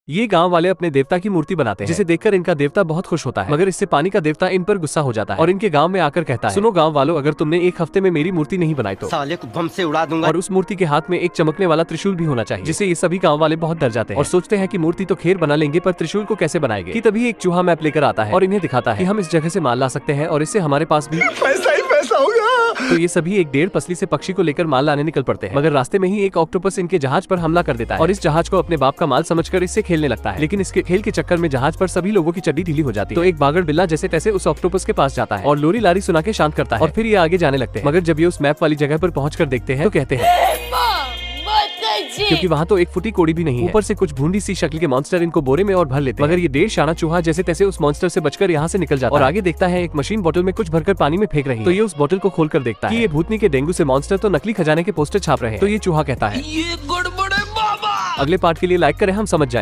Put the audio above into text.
ये गांव वाले अपने देवता की मूर्ति बनाते हैं, जिसे देखकर इनका देवता बहुत खुश होता है, मगर इससे पानी का देवता इन पर गुस्सा हो जाता है और इनके गांव में आकर कहता है, सुनो गांव वालों, अगर तुमने एक हफ्ते में मेरी मूर्ति नहीं बनाई तो साले को बम से उड़ा दूंगा। और उस मूर्ति के हाथ में एक चमकने वाला त्रिशूल भी होना चाहिए, जिसे ये सभी गांव वाले बहुत डर जाते हैं और सोचते हैं कि मूर्ति तो खैर बना लेंगे, पर त्रिशूल को कैसे बनाएंगे। कि तभी एक चूहा मैप लेकर आता है और इन्हें दिखाता है कि हम इस जगह से माल ला सकते हैं और इससे हमारे पास भी पैसा ही पैसा होगा। तो ये सभी एक 1.5 पसली से पक्षी को लेकर माल लाने निकल पड़ते हैं, मगर रास्ते में ही एक ऑक्टोपस इनके जहाज पर हमला कर देता है और इस जहाज को अपने बाप का माल समझकर इससे खेलने लगता है। लेकिन इसके खेल के चक्कर में जहाज पर सभी लोगों की चड्डी ढीली हो जाती है। तो एक बागड़ बिल्ला जैसे तैसे उस ऑक्टोपस के पास जाता है और लोरी लारी सुना के शांत करता है और फिर ये आगे जाने लगते हैं। मगर जब ये उस मैप वाली जगह पर पहुंचकर देखते हैं तो कहते हैं, क्योंकि वहाँ तो एक फुटी कोड़ी भी नहीं है। ऊपर से कुछ भूंडी सी शक्ल के मॉन्स्टर इनको बोरे में और भर लेते हैं। मगर ये 1.5 शाना चूहा जैसे तैसे उस मॉन्स्टर से बचकर यहाँ से निकल जाता है और आगे देखता है एक मशीन बोतल में कुछ भरकर पानी में फेंक रही है। तो ये उस बोतल को खोलकर देखता है कि ये भूतनी के डेंगू से मॉन्स्टर तो नकली खजाने के पोस्टर छाप रहे हैं। तो ये चूहा कहता है, ये गड़बड़ है बाबा। अगले पार्ट के लिए लाइक करें, हम समझ जाएं।